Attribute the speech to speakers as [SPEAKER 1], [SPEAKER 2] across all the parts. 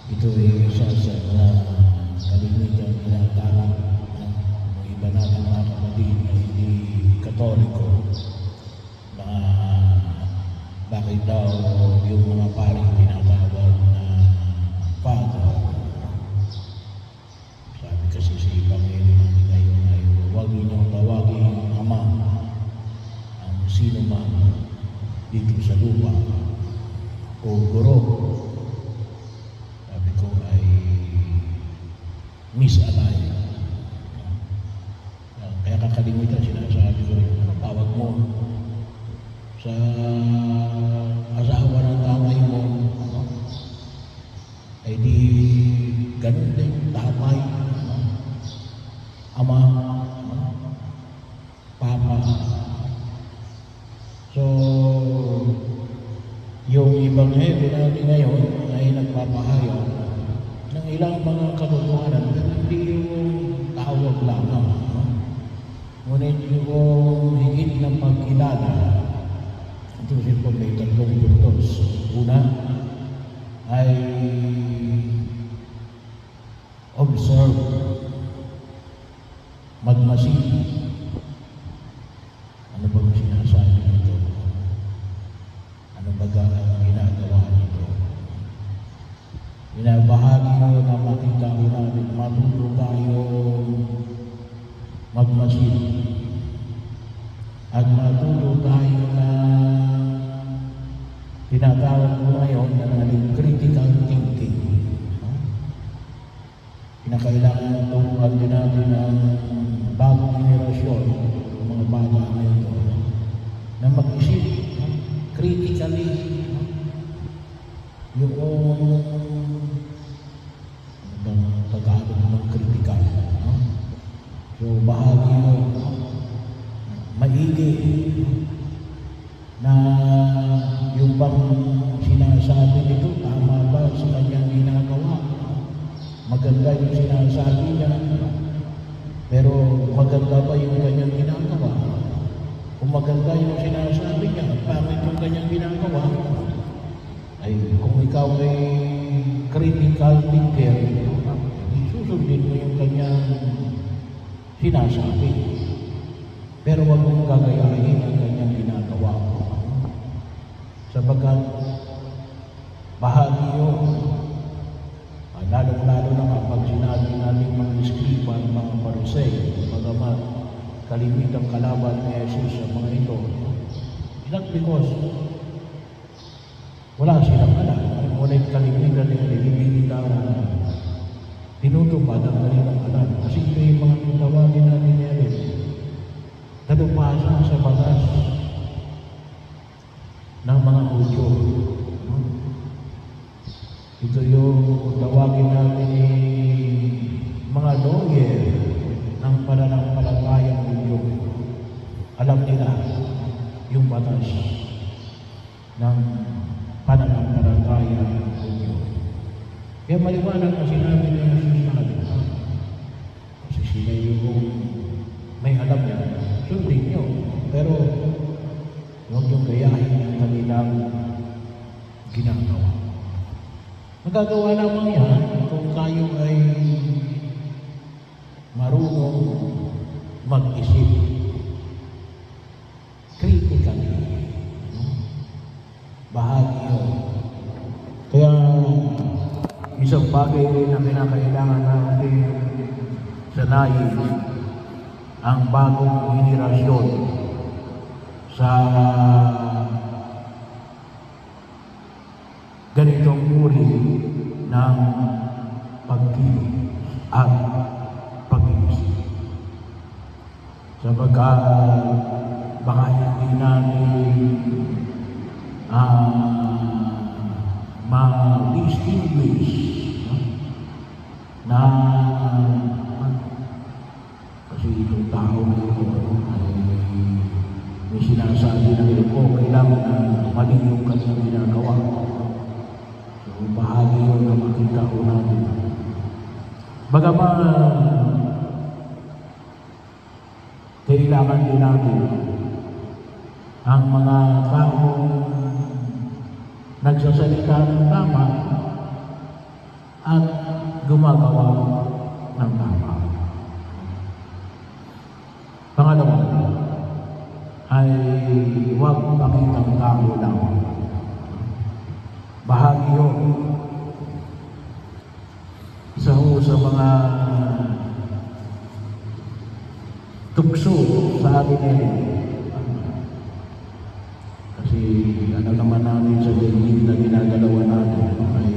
[SPEAKER 1] Ito ay isa sa mga kalimitang tinatawag ng iba natin mga kapatid na hindi Katoliko na bakit daw yung mga paring tinatawag na Father. Sabi kasi sa Ebanghelyo natin ngayon ay huwag ninyong tawagin Ama ang sino man dito sa lupa o Guro. Sabi ko ay misalay. Kaya kakalimutan sinasabi ko rin, ano tawag mo sa asawa ng tatay mo? Ano? Ay di ganun din, tatay, ama, papa. So, yung Ebanghelyo natin ngayon ay nagpapahayag ng ilang mga katotohanan na hindi yung tawag lamang. Ngunit yung higit ng pagkilala, ito po may tatlong puntos. Una ay observe, magmasid. Ano bang sinasabi nito? Ano ba ang ginagawa nito? Binabahagi mo na makita ko natin, matuto tayo magmasid. At matuto tayo na tinatawag ko ngayon na nating critical thinking. Kinakailangan turuan din natin ang bagong henerasyon, mga bata na ito, na mag-isip critically. Yung Tagalog ng critical. So, bahagi mo maigi na yung bang sinasabi nito, tama ba sa kanyang ginagawa? Maganda yung sinasabi niya, pero maganda ba yung kanyang ginagawa? Kung maganda yung sinasabi niya, pangit yung kanyang ginagawa, ay kung ikaw ay critical thinker, susundin mo yung kanyang sinasabi. Pero huwag mong gagayahin ang kanyang ginagawa. Sapagkat bahagi yun, lalong-lalo na kapag sinabi natin mga iskriba, mga Pariseo, bagamat kalimitang kalaban ni Jesus sa mga ito. Not because wala silang alam. Ngunit kalimitan nila nilibigitaw na tinutupad ang kanilang alam. Kasi ito yung mga tawagin natin niya rin. Natupasa sa batas ng mga Hudyo. Ito yung tawagin natin mga lawyer ng pananampalatayang Hudyo. Alam nila yung batas ng pananampalatayang Hudyo. Kaya maliwanag na sinabi niya Jesus na atin. Kasi sila yung may alam niya, sundin niyo. Pero huwag yung gayahin ang kanilang ginagawa. Magagawa lamang yan kung tayo ay marunong mag-isip critically. Bahagi yun. Kaya isang bagay rin na kinakailangan natin sanayin ang bagong henerasyon sa ganitong uri ng pagkilos at pag-iisip. Sapagkat baka hindi natin ma-distinguish na kasi itong tao na ito ay may sinasabi na ito, kailangan na mali yung kanyang ginagawa. So, bahagi yun na makita ko natin. Bagaman, kailangan din natin ang mga taong nagsasalita ng tama at gumagawa ng tama. Pangalawa ay huwag pakitang tao lang. Bahagi yun. Isa ho sa mga tukso sa atin ngayon. Kasi ano naman namin sa daigdig na ginagalawan natin ay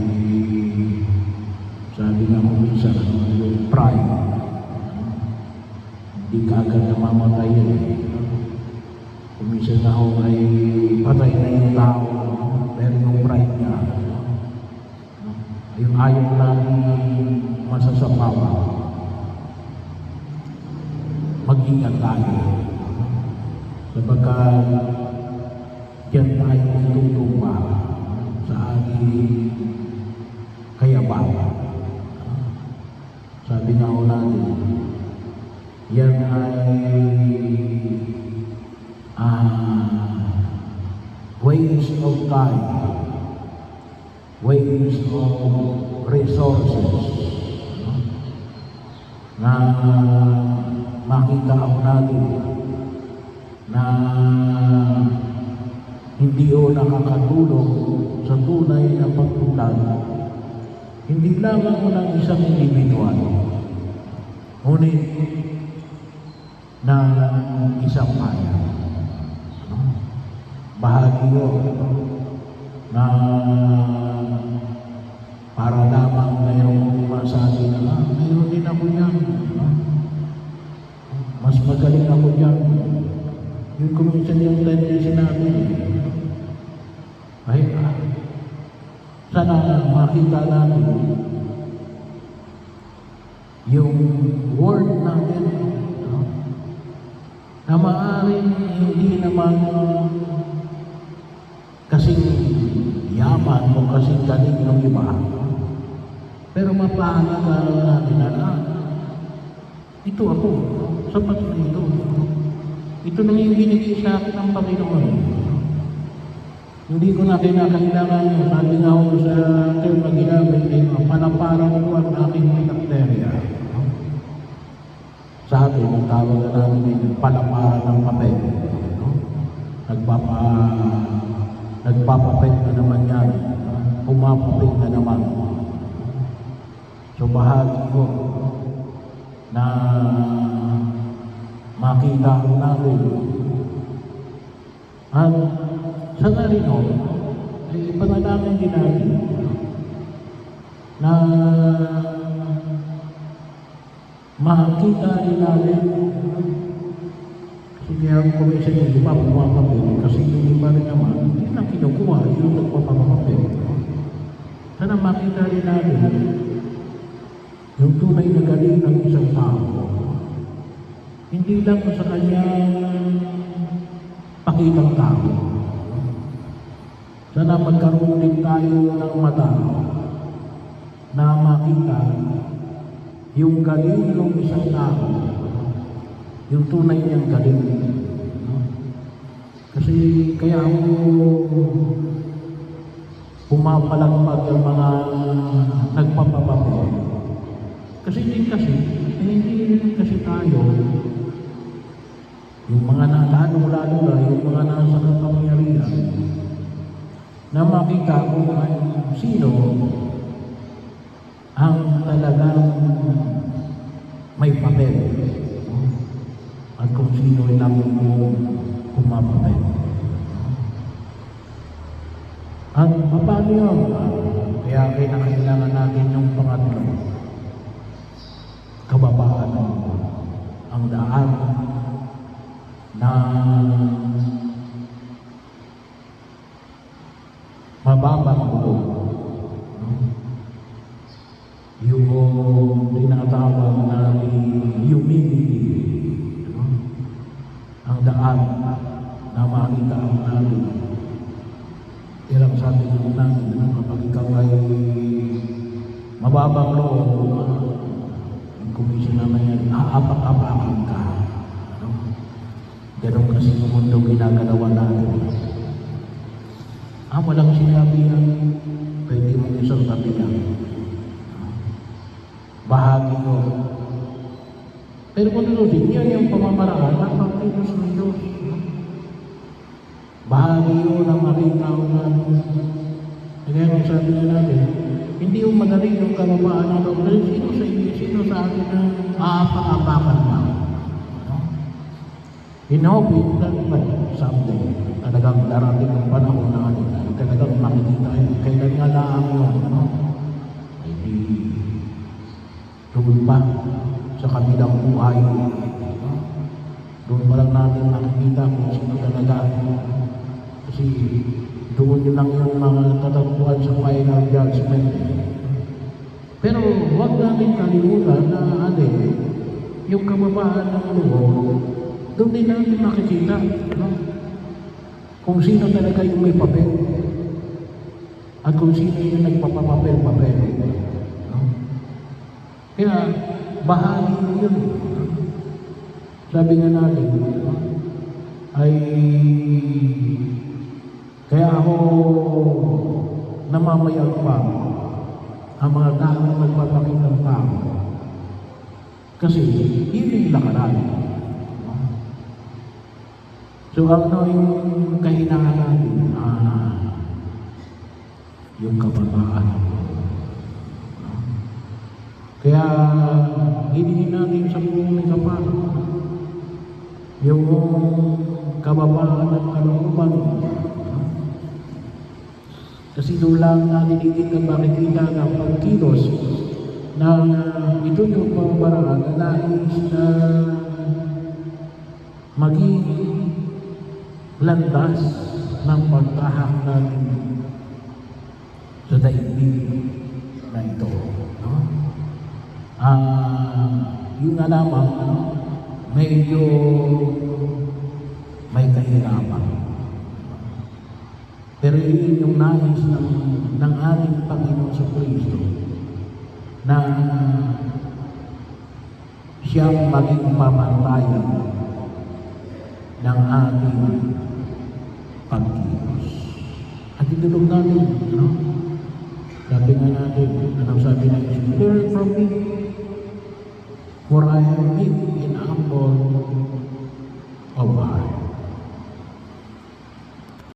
[SPEAKER 1] sabi nga mo minsan yung pride. Hindi ka agad namamatay yan. Kuminsan na ho ay patay na yung tao, pero yung pride niya yung ayaw namin masasapawa. Mag-ingat tayo. Sapagkat diyan tayo tutumba sa ating kayabangan. Sabi nga ho natin, yan ay waste of time, waste of resources, na makita ako natin na hindi o nakakatulong sa tunay na pagtulad, hindi lamang mo ng isang individual, ngunit ng isang bayan. Bahagi yun na para lamang mayroong masabi na mayroon din ako yan. Mas magaling ako dyan. Yung kuminsan yung tendency namin. Ay, sana makita natin yung word natin na maaaring hindi naman kasing yaman o kasing galing ng iba, pero mapahalaga natin na ito ako, sapat na ito. Ito na yung binigay sa akin ng Panginoon. Hindi ko na kinakailangan, sabi nga ako sa term na ginamit, panaparang ko ang aking pinakterya. Sa atin, ang tawag na namin yung palaparan ng papel. Nagpapapit na naman yan. Pumapapit na naman. So bahagi ko na makita ko natin. At sa narino, ay ipanalangin din natin na makita rin natin. Kasi kaya ang komisyon yung iba pumapapil, kasi yung iba rin naman, hindi na kinukuha, yung nagpapapapil. Sana makita rin natin yung tunay na galing ng isang tao. Hindi lang sa kanyang pakitang tao. Sana magkaroon din tayo ng mata na makita yung galing ng isang tao, yung tunay niyang galing. Kasi kaya ako pumapalagpag ang mga nagpapapapil. Kasi hindi kasi tayo, yung mga lalo na yung mga nasa kapangyarihan, na makita kung sino ang talagang may papel at kung sino ay namin mo pumapapel. At paano yun? Kaya kailangan natin yung pangatlo. Kababaan ang daan na mababang buo. Yung tinatawag na humility. Ang daan na makita ang natin. Ilang sabi ko namin, kapag ikaw ay mababang loob, ang komisyon naman yan, aapak-apakan ka. Ganun kasi yung mundo ginagalawan natin. Walang sinabi yan, pwede mong isang tabi yan. bahagi ko. Pero kung tutusin, yan yung pamamaraan ng pagkilos ng Diyos. Bahagi yun ang makita ko natin. Kaya kung sabi na natin, hindi yung madali yung kababaan ng Lord. Dahil sino sa inyo, sino sa atin ang aapak-apakan na? Inhopin that but someday, talagang darating ang panahon na talagang makikita yun. Kailan nga lang yun, ay di doon pa sa kabilang buhay. Doon pa lang natin nakikita kung sino talaga. Kasi doon yun lang yung mga tatagpuan sa final judgment. Pero huwag natin kalimutan na yung kababaan ng Lord, doon din natin makikita kung sino talaga yung may papel at kung sino yung nagpapapapel-papel. Kaya bahagi yun. Sabi nga natin, ay kaya ako namamayag pa ang mga taong nagpapakitang tao. Kasi yun yung lakaran. So ano yung kahinaan natin? Yung kababaan. Kaya hinihin natin sa buong kapal yung kababaan at kalooban. Kasi doon lang natin makikita ng pagkilos na ito yung pamamaraan na nais na maging landas ng pagtahak natin sa daigdig na ito. Yun nga lamang, medyo may kahirapan. Pero yun yung nais ng ating Panginoon sa Kristo na siyang maging pamantayan ng ating pagkilos. At itulog natin, sabi nga natin, anong sabi na, learn from me, for I am meek and humble